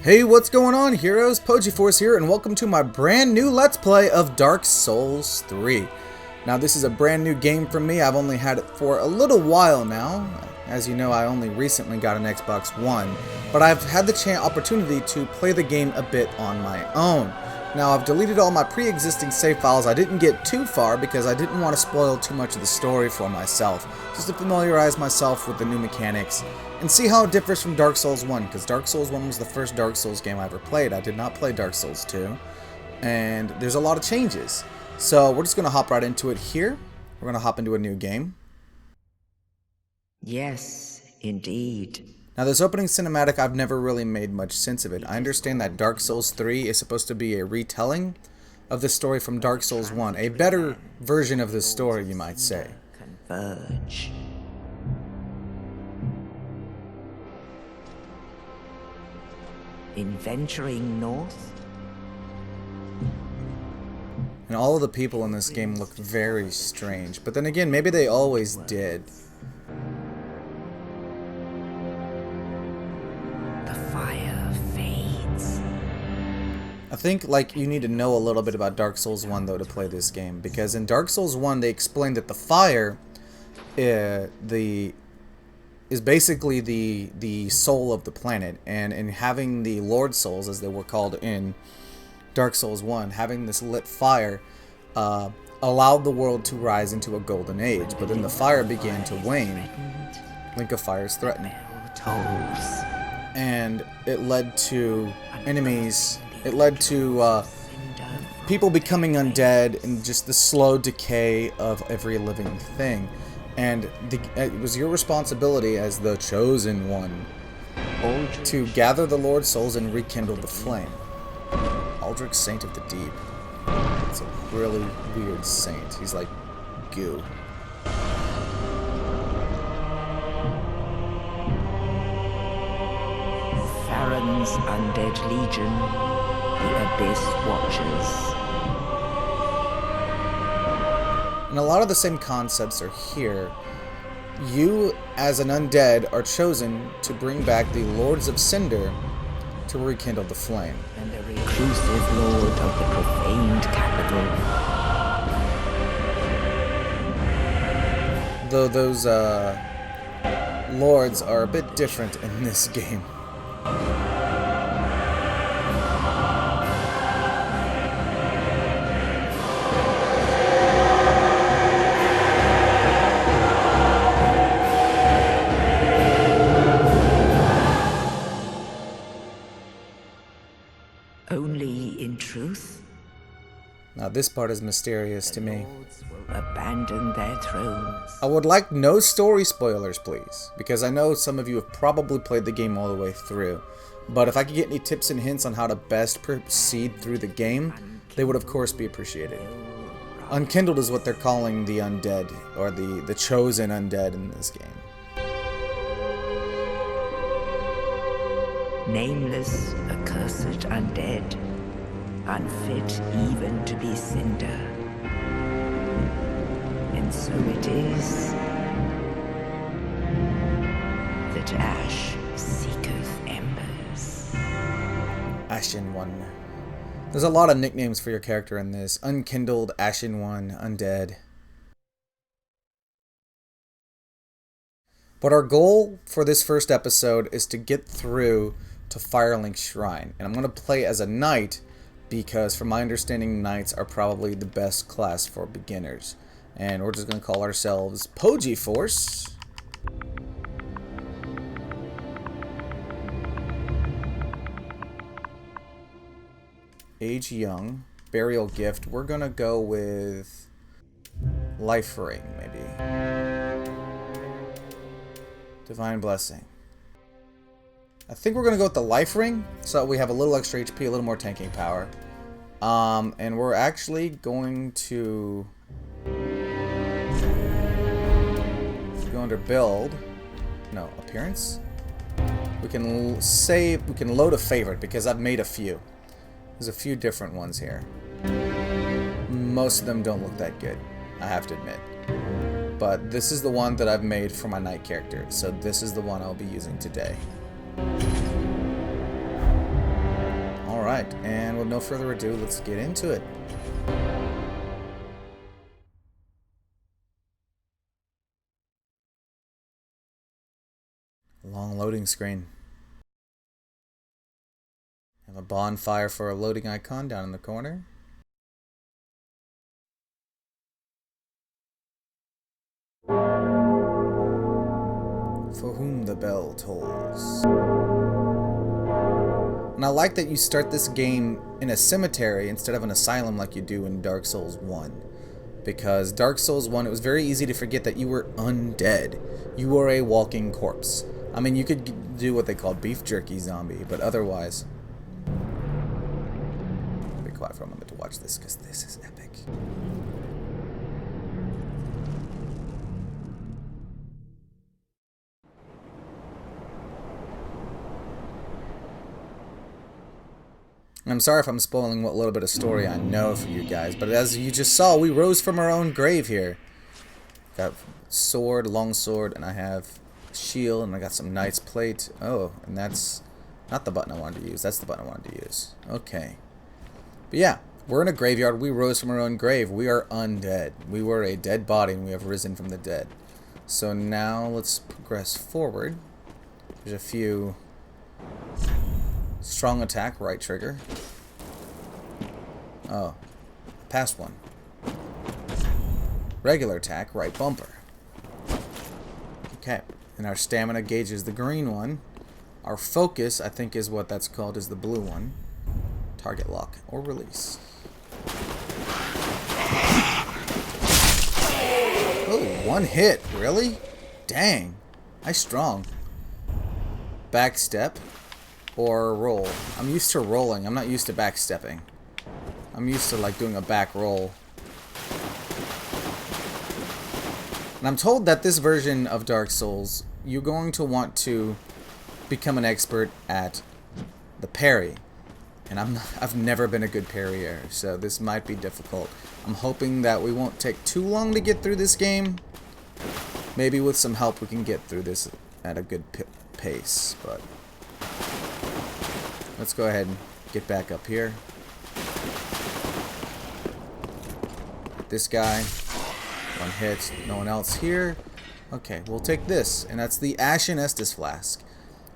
Hey, what's going on, heroes? PojiForce here, and welcome to my brand new Let's Play of Dark Souls 3. Now, this is a brand new game for me. I've only had it for a little while now. As you know, I only recently got an Xbox One, but I've had the opportunity to play the game a bit on my own. Now, I've deleted all my pre-existing save files. I didn't get too far because I didn't want to spoil too much of the story for myself, just to familiarize myself with the new mechanics and see how it differs from Dark Souls 1, because Dark Souls 1 was the first Dark Souls game I ever played. I did not play Dark Souls 2, and there's a lot of changes. So we're just going to hop right into it here. We're going to hop into a new game. Yes, indeed. Now, this opening cinematic, I've never really made much sense of it. I understand that Dark Souls 3 is supposed to be a retelling of the story from Dark Souls 1, a better version of the story, you might say. Converge. In venturing north, And all of the people in this game look very strange. But then again, maybe they always did. the fire fades. I think you need to know a little bit about Dark Souls 1 though to play this game, because in Dark Souls 1 they explained that the fire is basically the soul of the planet, and in having the Lord Souls, as they were called in Dark Souls 1, having this lit fire allowed the world to rise into a golden age. But then the fire began to wane. Link of Fire is threatened. Tolls. And it led to enemies. It led to people becoming undead and just the slow decay of every living thing. And it was your responsibility as the Chosen One to gather the Lord Souls and rekindle the flame. Aldrich, Saint of the Deep. It's a really weird saint. He's like goo. Farron's undead legion, the Abyss Watchers. And a lot of the same concepts are here. You, as an undead, are chosen to bring back the Lords of Cinder to rekindle the flame. And the reclusive lord of the profaned capital. Though those lords are a bit different in this game. Only in truth, Now this part is mysterious to me. lords will abandon their thrones. I would like no story spoilers, please, because I know some of you have probably played the game all the way through. But if I could get any tips and hints on how to best proceed through the game, they would of course be appreciated. Unkindled is what they're calling the undead, or the chosen undead in this game. Nameless, accursed undead, unfit even to be cinder. And so it is that ash seeketh embers. Ashen One. There's a lot of nicknames for your character in this. Unkindled, Ashen One, Undead. But our goal for this first episode is to get through to Firelink Shrine. And I'm going to play as a knight because, from my understanding, knights are probably the best class for beginners. And we're just going to call ourselves PojiForce. Age young. Burial gift. We're going to go with Life Ring, maybe. Divine Blessing. I think we're going to go with the Life Ring, so we have a little extra HP, a little more tanking power. And we're actually going to go under Build. No, Appearance. We can load a favorite, because I've made a few. There's a few different ones here. Most of them don't look that good, I have to admit. But this is the one that I've made for my knight character, so this is the one I'll be using today. Alright, and with no further ado, let's get into it. Long loading screen. Have a bonfire for a loading icon down in the corner. For whom the bell tolls. And I like that you start this game in a cemetery instead of an asylum like you do in Dark Souls 1. Because Dark Souls 1, it was very easy to forget that you were undead. You were a walking corpse. I mean, you could do what they call beef jerky zombie, but otherwise... Be quiet for a moment to watch this, because this is epic. I'm sorry if I'm spoiling what little bit of story I know for you guys, but as you just saw, we rose from our own grave here. Got sword, long sword, and I have shield, and I got some knight's plate. Oh, and that's not the button I wanted to use. That's the button I wanted to use. Okay. But yeah, we're in a graveyard. We rose from our own grave. We are undead. We were a dead body, and we have risen from the dead. So now let's progress forward. There's a few... Strong attack, right trigger. Oh, past one. Regular attack, right bumper. Okay, and our stamina gauge is the green one. Our focus, I think is what that's called, is the blue one. Target lock or release. Oh, one hit, really? Dang, nice strong. Backstep. Or roll. I'm used to rolling. I'm not used to backstepping. I'm used to like doing a back roll. And I'm told that this version of Dark Souls, you're going to want to become an expert at the parry. And I've never been a good parrier, so this might be difficult. I'm hoping that we won't take too long to get through this game. Maybe with some help we can get through this at a good pace, but... Let's go ahead and get back up here. This guy. One hit. No one else here. Okay, we'll take this. And that's the Ashen Estus Flask.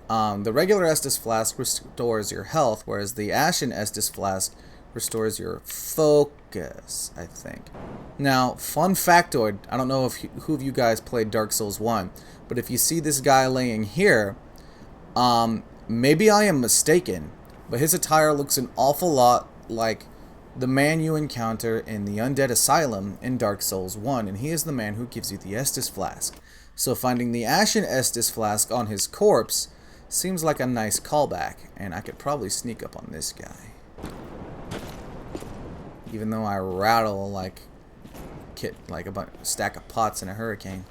The regular Estus Flask restores your health, whereas the Ashen Estus Flask restores your focus, I think. Now, fun factoid. I don't know if who of you guys played Dark Souls 1, but if you see this guy laying here, maybe I am mistaken, but his attire looks an awful lot like the man you encounter in the Undead Asylum in Dark Souls 1, and he is the man who gives you the Estus Flask. So finding the Ashen Estus Flask on his corpse seems like a nice callback, and I could probably sneak up on this guy. Even though I rattle like a stack of pots in a hurricane.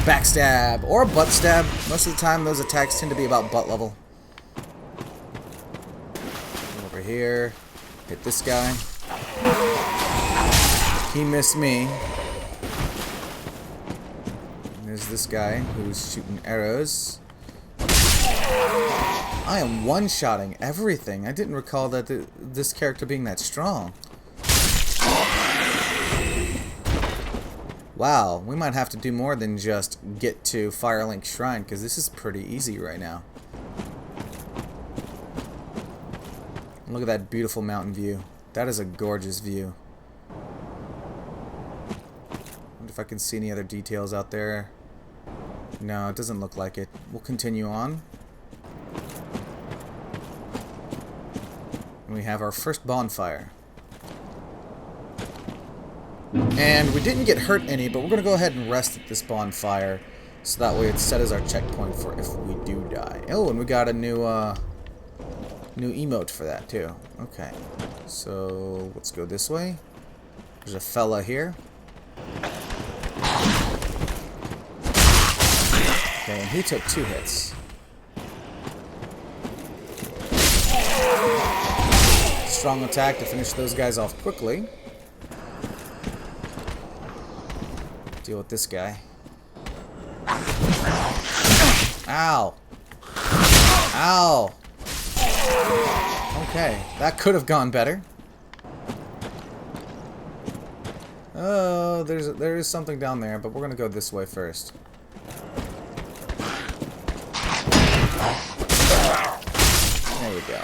Backstab or butt stab. Most of the time those attacks tend to be about butt level. Over here. Hit this guy. He missed me. And there's this guy who's shooting arrows. I am one-shotting everything. I didn't recall that this character being that strong. Wow, we might have to do more than just get to Firelink Shrine, because this is pretty easy right now. Look at that beautiful mountain view. That is a gorgeous view. Wonder if I can see any other details out there. No, it doesn't look like it. We'll continue on. And we have our first bonfire. And we didn't get hurt any, but we're going to go ahead and rest at this bonfire, so that way it's set as our checkpoint for if we do die. Oh, and we got a new emote for that too. Okay, so let's go this way. There's a fella here. Okay, and he took 2 hits. Strong attack to finish those guys off quickly. Deal with this guy. Ow! Ow! Okay, that could have gone better. Oh, there is something down there, but we're gonna go this way first. There we go.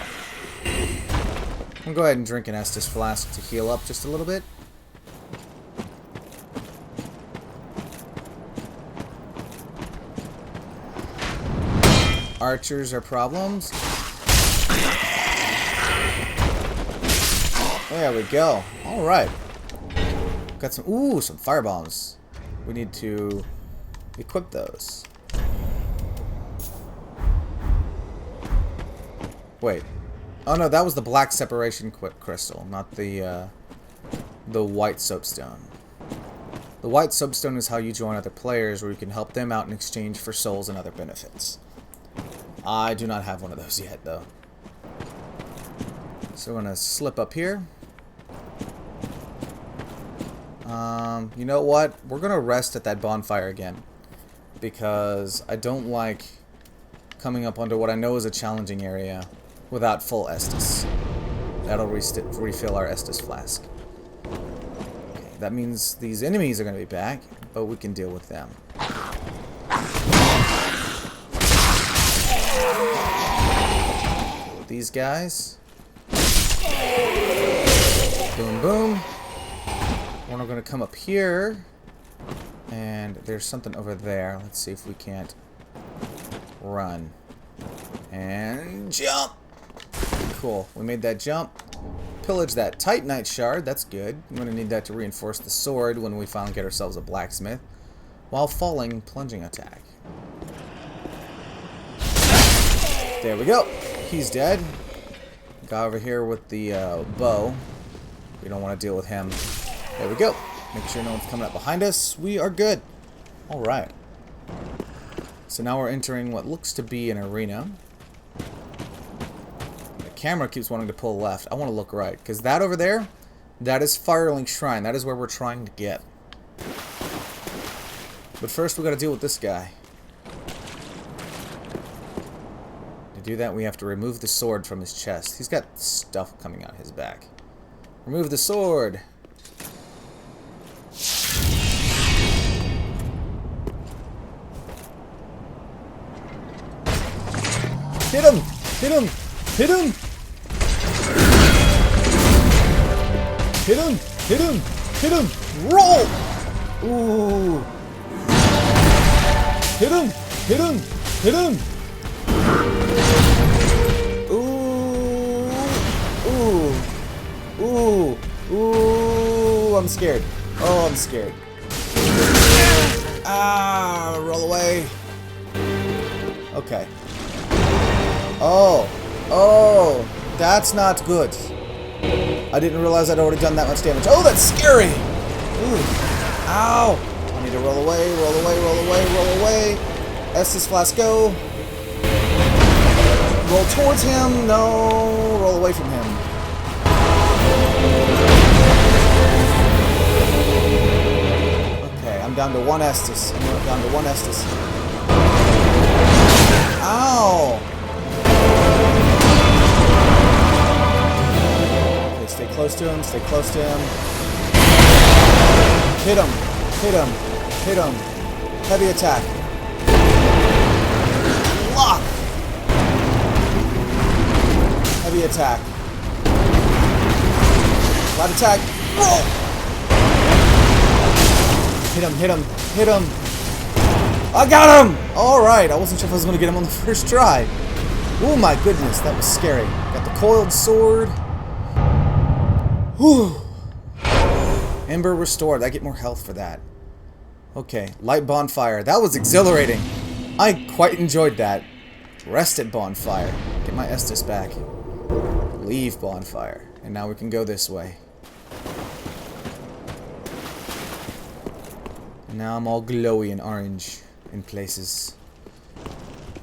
I'm gonna go ahead and drink an Estus flask to heal up just a little bit. Archers are problems. There we go. Alright. Got some firebombs. We need to equip those. Wait. Oh no, that was the black separation crystal, not the white soapstone. The white soapstone is how you join other players, where you can help them out in exchange for souls and other benefits. I do not have one of those yet, though. So we're gonna slip up here. You know what? We're gonna rest at that bonfire again, because I don't like coming up onto what I know is a challenging area without full Estus. That'll refill our Estus flask. Okay, that means these enemies are gonna be back, but we can deal with them. These guys. Boom, boom. We're going to come up here. And there's something over there. Let's see if we can't run. And jump! Cool. We made that jump. Pillage that Titanite shard. That's good. I'm going to need that to reinforce the sword when we finally get ourselves a blacksmith. While falling, plunging attack. There we go. He's dead. Guy over here with the bow. We don't want to deal with him. There we go. Make sure no one's coming up behind us. We are good. Alright. So now we're entering what looks to be an arena. The camera keeps wanting to pull left. I want to look right. Because that over there, that is Firelink Shrine. That is where we're trying to get. But first we got to deal with this guy. To do that, we have to remove the sword from his chest. He's got stuff coming out his back. Remove the sword. Hit him! Hit him! Hit him! Hit him! Hit him! Hit him! Roll! Ooh! Hit him! Hit him! Hit him! Ooh! Ooh! Ooh! Ooh! I'm scared. Oh, I'm scared. Ah! Roll away. Okay. Oh, oh, that's not good. I didn't realize I'd already done that much damage. Oh, that's scary! Ooh. Ow! I need to roll away, roll away, roll away, roll away. Estus flask, go. Roll towards him. No, roll away from him. Okay, I'm down to one Estus. I'm down to one Estus. Ow! Stay close to him, stay close to him. Hit him, hit him, hit him. Heavy attack. Lock! Heavy attack. Light attack. Roll! Hit him, hit him, hit him. I got him! Alright, I wasn't sure if I was going to get him on the first try. Oh my goodness, that was scary. Got the coiled sword. Whew. Ember restored. I get more health for that. Okay, light bonfire. That was exhilarating. I quite enjoyed that. Rest at bonfire. Get my Estus back. Leave bonfire. And now we can go this way. And now I'm all glowy and orange in places.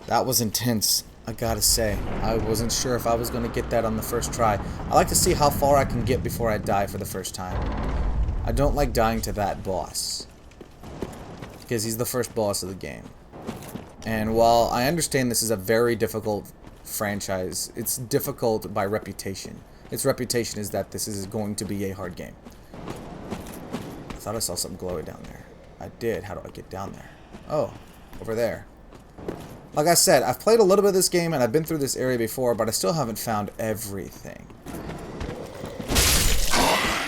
That was intense. I gotta say, I wasn't sure if I was gonna get that on the first try. I like to see how far I can get before I die for the first time. I don't like dying to that boss, because he's the first boss of the game. And while I understand this is a very difficult franchise. It's difficult by reputation. Its reputation is that this is going to be a hard game. I thought I saw something glowy down there. I did. How do I get down there? Oh, over there. Like I said, I've played a little bit of this game and I've been through this area before, but I still haven't found everything.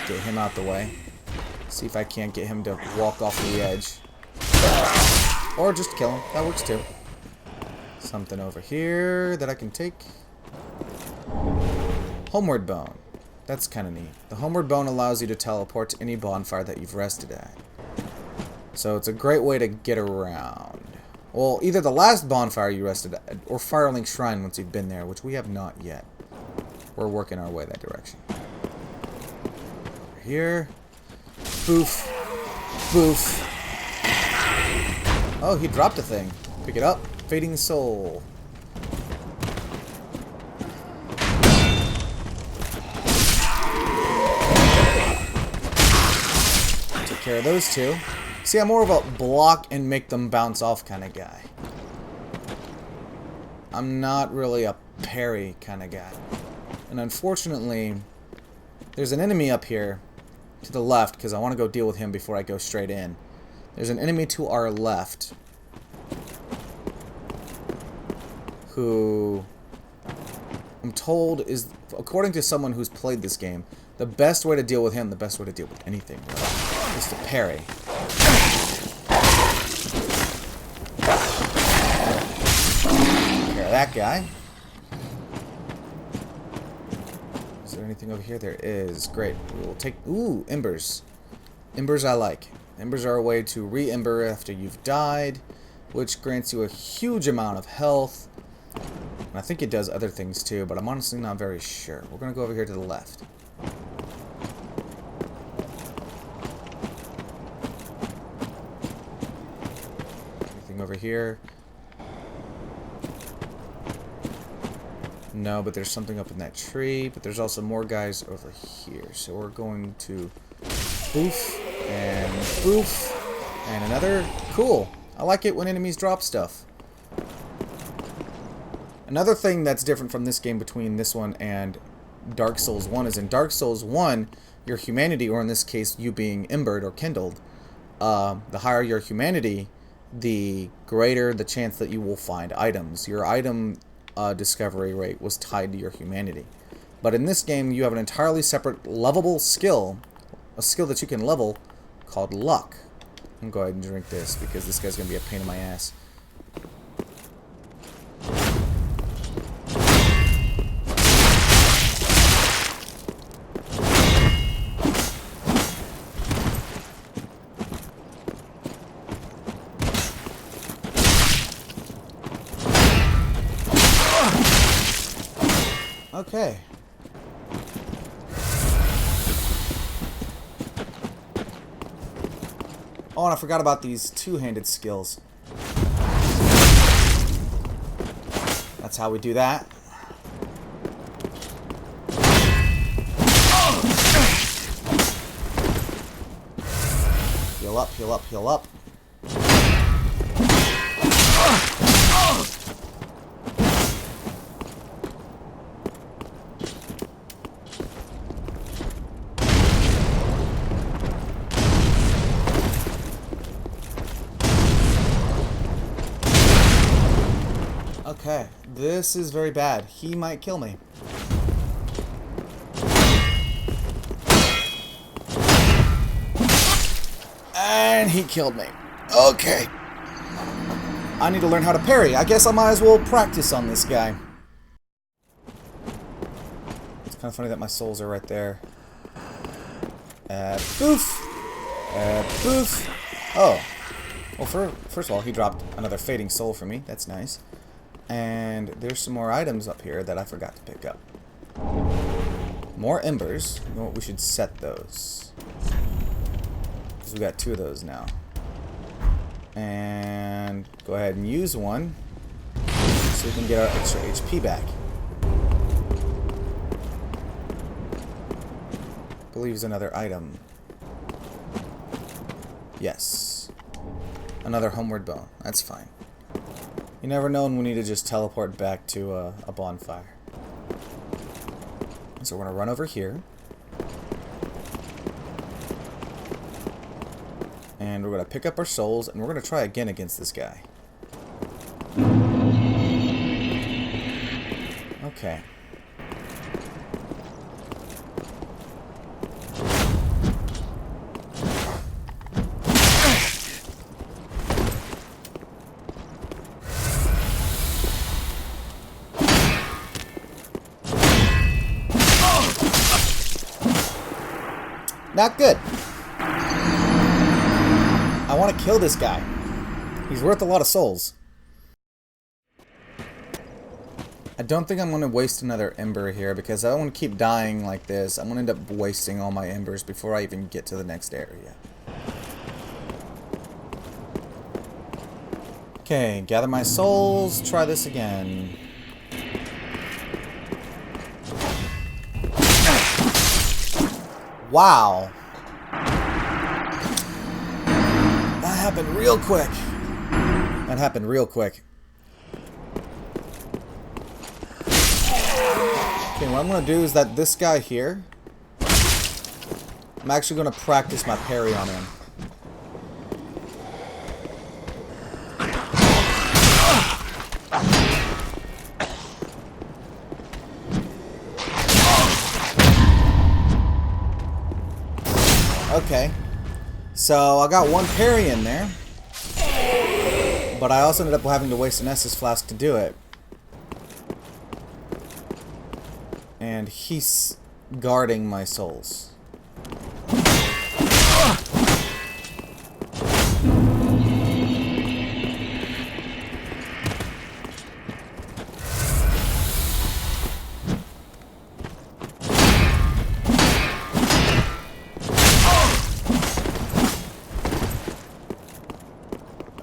Get him out the way. See if I can't get him to walk off the edge. Or just kill him. That works too. Something over here that I can take. Homeward Bone. That's kind of neat. The Homeward Bone allows you to teleport to any bonfire that you've rested at. So it's a great way to get around. Well, either the last bonfire you rested at, or Firelink Shrine once you've been there, which we have not yet. We're working our way that direction. Over here. Boof. Boof. Oh, he dropped a thing. Pick it up. Fading Soul. Take care of those two. See, I'm more of a block and make them bounce off kind of guy. I'm not really a parry kind of guy. And unfortunately, there's an enemy up here to the left, because I want to go deal with him before I go straight in. There's an enemy to our left who I'm told is, according to someone who's played this game, the best way to deal with him, the best way to deal with anything, really, is to parry. Take care of that guy. Is there anything over here? There is. Great. We will take... Ooh, embers. Embers I like. Embers are a way to re-ember after you've died, which grants you a huge amount of health. And I think it does other things too, but I'm honestly not very sure. We're going to go over here to the left. Anything over here? No, but there's something up in that tree. But there's also more guys over here. So we're going to boof and boof and another. Cool. I like it when enemies drop stuff. Another thing that's different from this game between this one and Dark Souls 1 is in Dark Souls 1, your humanity, or in this case, you being embered or kindled, the higher your humanity, the greater the chance that you will find items. Your item discovery rate was tied to your humanity. But in this game, you have an entirely separate lovable skill, a skill that you can level, called Luck. I'm going to go ahead and drink this, because this guy's going to be a pain in my ass. Okay. Oh, and I forgot about these two-handed skills. That's how we do that. Heal up, heal up, heal up. Okay, this is very bad. He might kill me. And he killed me. Okay. I need to learn how to parry. I guess I might as well practice on this guy. It's kind of funny that my souls are right there. Boof. Boof. Oh. Well, first of all, he dropped another fading soul for me. That's nice. And there's some more items up here that I forgot to pick up. More embers. You know what? We should set those. Because we got 2 of those now. And go ahead and use one so we can get our extra HP back. I believe there's another item. Yes. Another homeward bone. That's fine. You You never know when we need to just teleport back to a bonfire. So we're going to run over here. And we're going to pick up our souls, and we're going to try again against this guy. Okay. Not good. I want to kill this guy. He's worth a lot of souls. I don't think I'm going to waste another ember here because I don't want to keep dying like this. I'm going to end up wasting all my embers before I even get to the next area. Okay, gather my souls. Try this again. Wow. That happened real quick. That happened real quick. Okay, what I'm going to do is that this guy here, I'm actually going to practice my parry on him. Okay, so I got one parry in there, but I also ended up having to waste an Estus Flask to do it. And he's guarding my souls.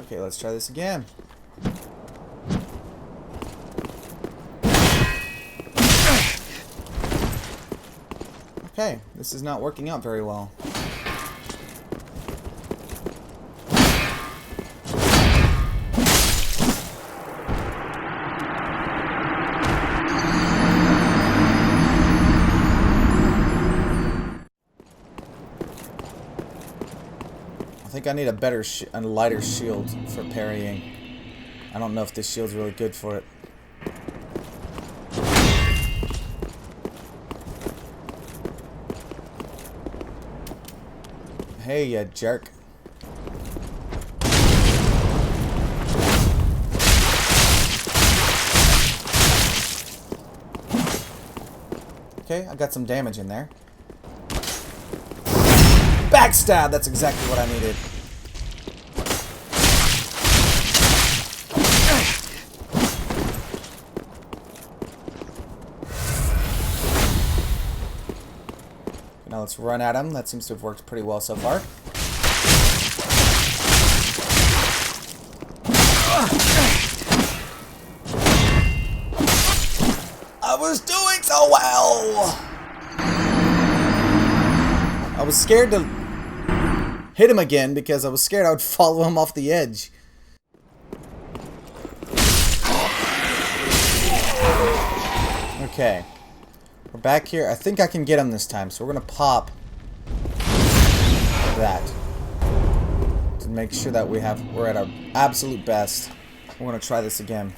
Okay, let's try this again. Okay, this is not working out very well. I think I need a lighter shield for parrying. I don't know if this shield's really good for it. Hey, you jerk. Okay, I got some damage in there. Backstab! That's exactly what I needed. Now let's run at him. That seems to have worked pretty well so far. I was doing so well! I was scared to hit him again because I was scared I would follow him off the edge. Okay. We're back here. I think I can get him this time, so we're going to pop that to make sure that we're at our absolute best. We're going to try this again.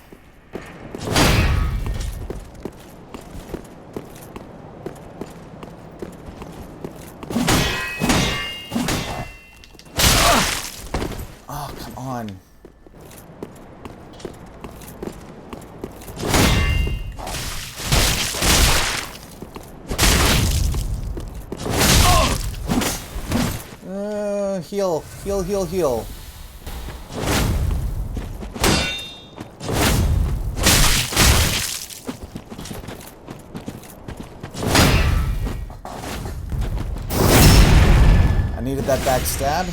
Oh, come on. Heal, heal, heal, heal. I needed that backstab.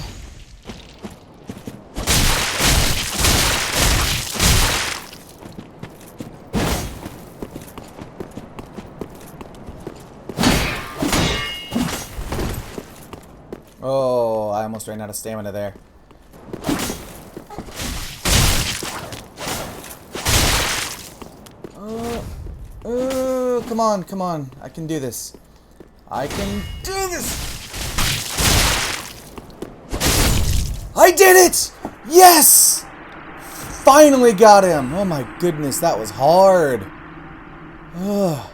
Oh, I almost ran out of stamina there. come on, come on. I can do this. I can do this! I did it! Yes! Finally got him! Oh my goodness, that was hard. Ugh.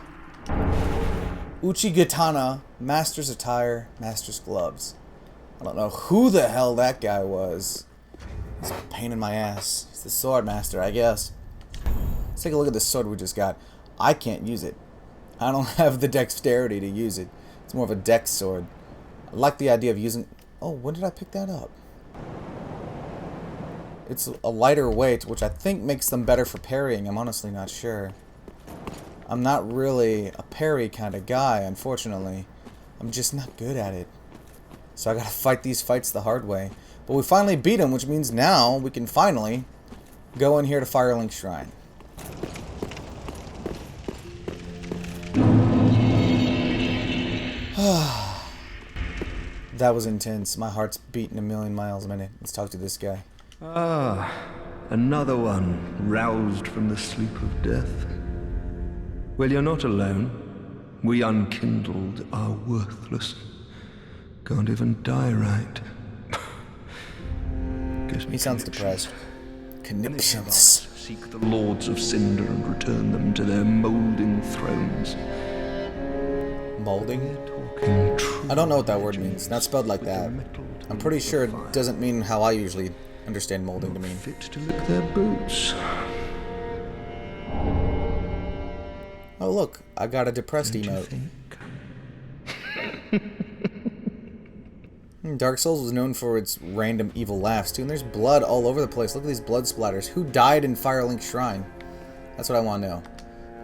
Uchigatana, Master's Attire, Master's Gloves. I don't know who the hell that guy was. It's a pain in my ass. He's the sword master, I guess. Let's take a look at the sword we just got. I can't use it. I don't have the dexterity to use it. It's more of a dex sword. I like the idea of using... Oh, when did I pick that up? It's a lighter weight, which I think makes them better for parrying. I'm honestly not sure. I'm not really a parry kind of guy, unfortunately. I'm just not good at it. So I gotta fight these fights the hard way. But we finally beat him, which means now we can finally go in here to Firelink Shrine. That was intense. My heart's beating a million miles a minute. Let's talk to this guy. Ah, another one roused from the sleep of death. Well, you're not alone. We unkindled are worthless. Can't even die right. He sounds depressed. Conniptions. Seek the lords of Cinder and return them to their molding thrones. Molding? I don't know what that word means. Not spelled like that. I'm pretty sure it doesn't mean how I usually understand molding to mean. Fit to lick their boots. Oh look, I got a depressed emote. Dark Souls was known for its random evil laughs too, and there's blood all over the place. Look at these blood splatters. Who died in Firelink Shrine? That's what I want to know.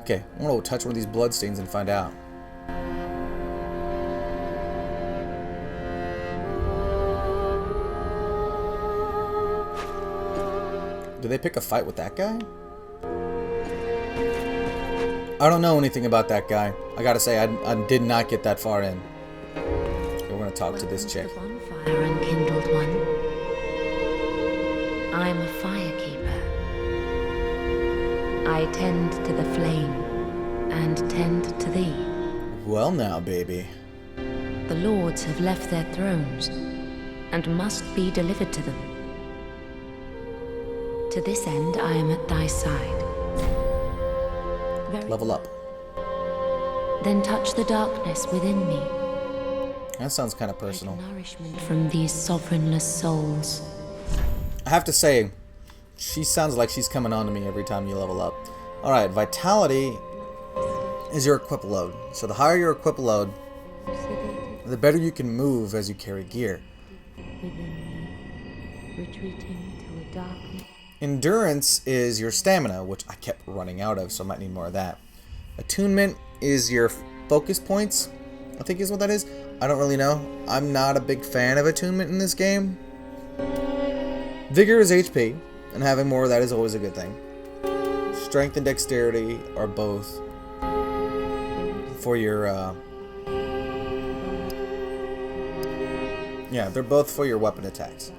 Okay, I want to touch one of these blood stains and find out. Did they pick a fight with that guy? I don't know anything about that guy. I gotta say, I did not get that far in. Okay, we're gonna talk to this chick. Bonfire, unkindled one. I'm a firekeeper. I tend to the flame and tend to thee. Well now, baby. The lords have left their thrones and must be delivered to them. To this end, I am at thy side. Level up. Then touch the darkness within me. That sounds kind of personal. Take nourishment from these sovereignless souls. I have to say, she sounds like she's coming on to me every time you level up. Alright, Vitality is your equip load. So the higher your equip load, the better you can move as you carry gear. Within me, retreating to a darkness. Endurance is your stamina, which I kept running out of, so I might need more of that. Attunement is your focus points, I think is what that is. I don't really know. I'm not a big fan of attunement in this game. Vigor is HP, and having more of that is always a good thing. Strength and dexterity are both for your, yeah, they're both for your weapon attacks.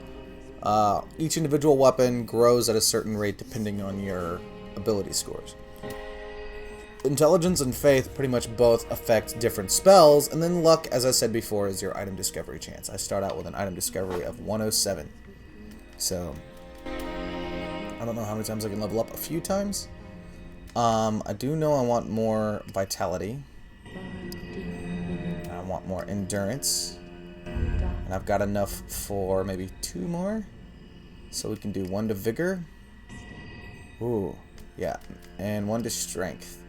Each individual weapon grows at a certain rate depending on your ability scores. Intelligence and faith pretty much both affect different spells, and then luck, as I said before, is your item discovery chance. I start out with an item discovery of 107. So, I don't know how many times I can level up. A few times. I do know I want more vitality. I want more endurance. And I've got enough for maybe 2 more. So we can do 1 to vigor. Ooh, yeah. And 1 to strength.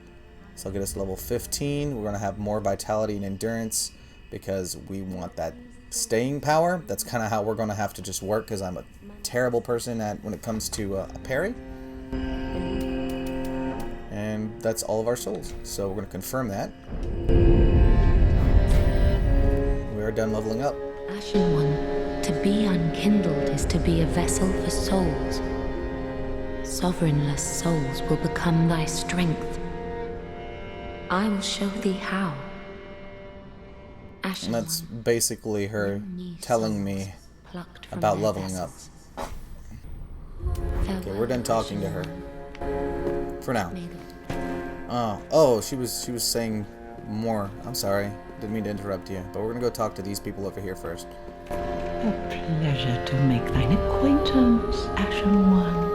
So I'll get us level 15. We're going to have more vitality and endurance because we want that staying power. That's kind of how we're going to have to just work because I'm a terrible person at when it comes to a parry. And that's all of our souls. So we're going to confirm that. We are done leveling up. Ashen One, to be unkindled is to be a vessel for souls. Sovereignless souls will become thy strength. I will show thee how. Ashen And that's One, basically her telling me about leveling up. Okay, we're done talking to her. For now. Oh, she was saying more. I'm sorry. Didn't mean to interrupt you. But we're gonna go talk to these people over here first. A pleasure to make thine acquaintance, Ashen One.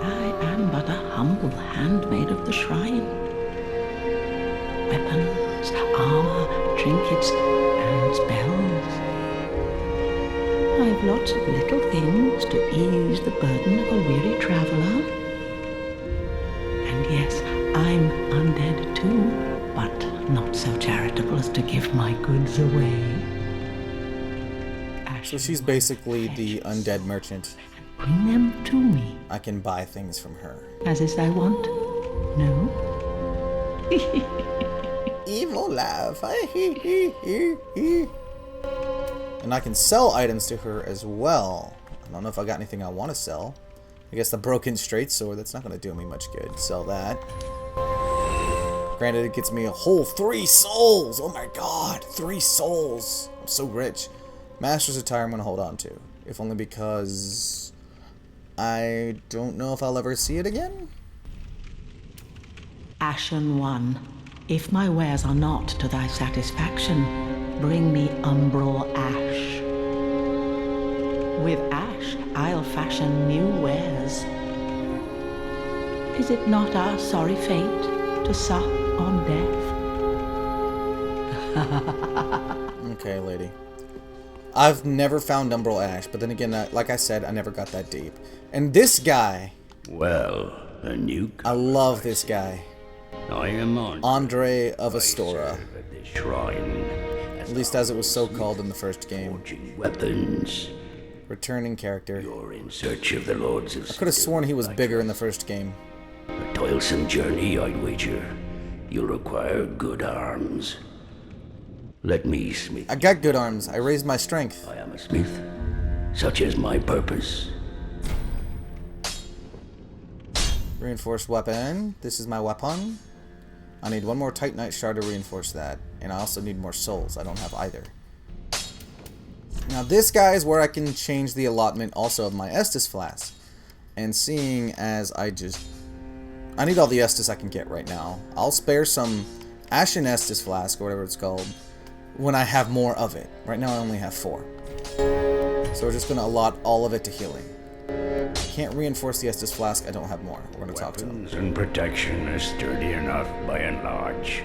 I am but a humble handmaid of the shrine. Weapons, armor, trinkets, and spells. I've lots of little things to ease the burden of a weary traveler. And yes, I'm undead too, but not so charitable as to give my goods away. So she's basically the undead merchant. Bring them to me, I can buy things from her. as is thy want. No? Evil laugh. And I can sell items to her as well. I don't know if I got anything I want to sell. I guess the broken straight sword, that's not going to do me much good. Sell that. Granted, it gets me a whole 3 souls. Oh my god, 3 souls. I'm so rich. Master's attire I'm going to hold on to. If only because I don't know if I'll ever see it again. Ashen One, if my wares are not to thy satisfaction, bring me umbral ash. With ash, I'll fashion new wares. Is it not our sorry fate to sup on death? Okay, lady. I've never found umbral ash, but then again, like I said, I never got that deep. And this guy, Well, a new I love this guy. I am on Andre of Astora. at the shrine. At least as it was so called in the first game. Forging weapons. Returning character. You're in search of the lords of I could have sworn he was bigger in the first game. A toilsome journey, I'd wager. You'll require good arms. Let me smith. I got good arms. I raised my strength. I am a smith. Such is my purpose. Reinforced weapon. This is my weapon. I need one more Titanite shard to reinforce that. And I also need more souls. I don't have either. Now this guy is where I can change the allotment also of my Estus flask. And seeing as I need all the Estus I can get right now. I'll spare some Ashen Estus flask or whatever it's called when I have more of it. Right now I only have 4. So we're just going to allot all of it to healing. Can't reinforce the Estus flask. I don't have more. We're going to talk to him. Weapons and protection are sturdy enough by and large.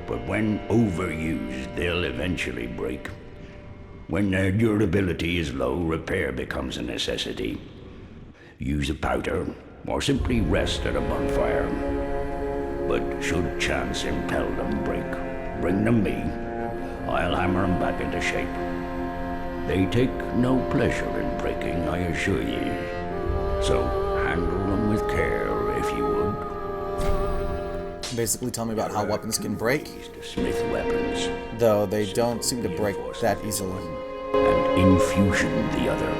But when overused, they'll eventually break. When their durability is low, repair becomes a necessity. Use a powder, or simply rest at a bonfire. But should chance impel them break, bring them me. I'll hammer them back into shape. They take no pleasure in breaking, I assure ye. So handle them with care, if you would. Basically tell me about how weapons can break, To smith weapons, though they don't seem to break that easily. and infusion the other.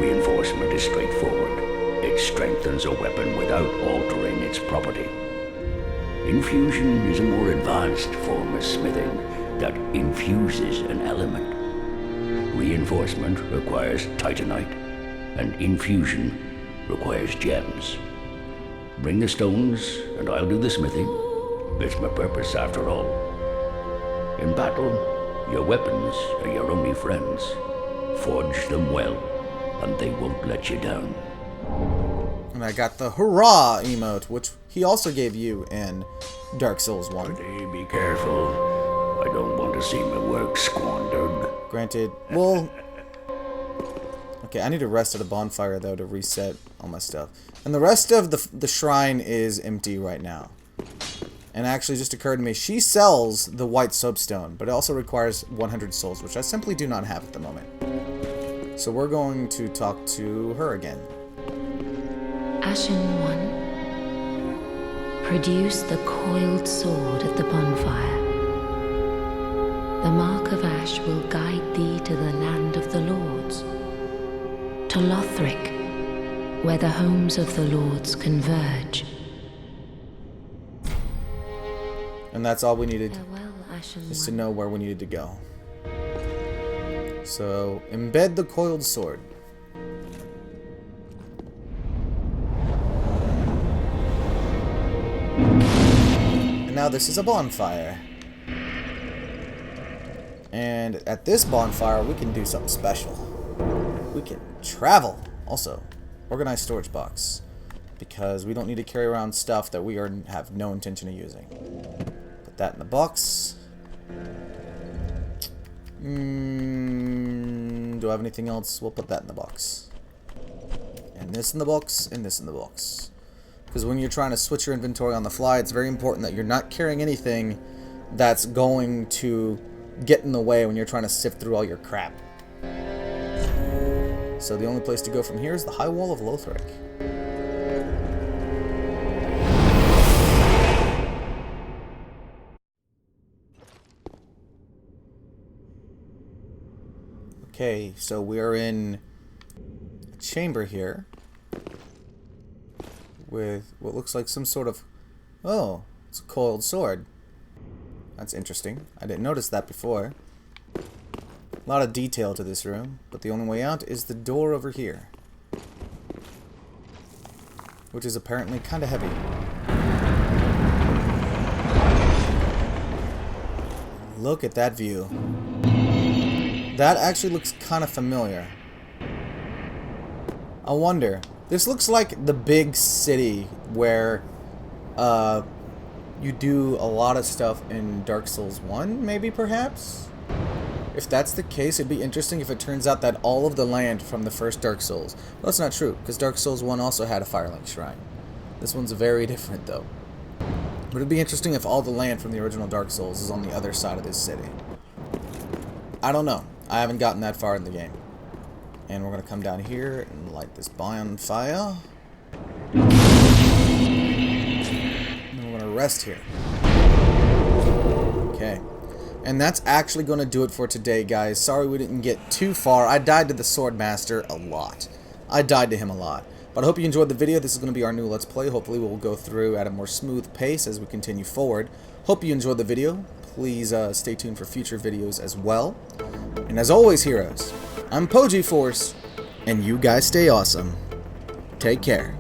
Reinforcement is straightforward. It strengthens a weapon without altering its property. Infusion is a more advanced form of smithing that infuses an element. Reinforcement requires titanite, and infusion requires gems. Bring the stones, and I'll do the smithing. It's my purpose, after all. In battle, your weapons are your only friends. Forge them well, and they won't let you down. And I got the hurrah emote, which he also gave you in Dark Souls 1. Hey, be careful. I don't want to see my work squandered. Granted, well... Okay, I need to rest at a bonfire, though, to reset all my stuff. And the rest of the shrine is empty right now. And actually, just occurred to me, she sells the white soapstone, but it also requires 100 souls, which I simply do not have at the moment. So we're going to talk to her again. Ashen One, produce the coiled sword at the bonfire. The mark of ash will guide thee to the land of the lords, to Lothric, where the homes of the lords converge. And that's all we needed, Farewell, Ashen is to One. know where we needed to go. So, embed the coiled sword. And now this is a bonfire. And at this bonfire, we can do something special. We can travel. Also, organized storage box. Because we don't need to carry around stuff that we have no intention of using. Put that in the box. Do I have anything else? We'll put that in the box. And this in the box, and this in the box. Because when you're trying to switch your inventory on the fly, it's very important that you're not carrying anything that's going to get in the way when you're trying to sift through all your crap. So the only place to go from here is the High Wall of Lothric. Okay, so we are in a chamber here with what looks like some sort of... Oh, it's a coiled sword. That's interesting. I didn't notice that before. A lot of detail to this room, but the only way out is the door over here. Which is apparently kind of heavy. Look at that view. That actually looks kind of familiar. I wonder. This looks like the big city where you do a lot of stuff in Dark Souls 1, maybe, perhaps? If that's the case, it'd be interesting if it turns out that all of the land from the first Dark Souls... Well, that's not true, because Dark Souls 1 also had a Firelink Shrine. This one's very different, though. But it'd be interesting if all the land from the original Dark Souls is on the other side of this city. I don't know. I haven't gotten that far in the game. And we're going to come down here and light this bonfire. And then we're going to rest here. Okay. And that's actually going to do it for today, guys. Sorry we didn't get too far. I died to the Sword Master a lot. I died to him a lot. But I hope you enjoyed the video. This is going to be our new Let's Play. Hopefully we'll go through at a more smooth pace as we continue forward. Hope you enjoyed the video. Please stay tuned for future videos as well. And as always, heroes, I'm PojiForce, and you guys stay awesome. Take care.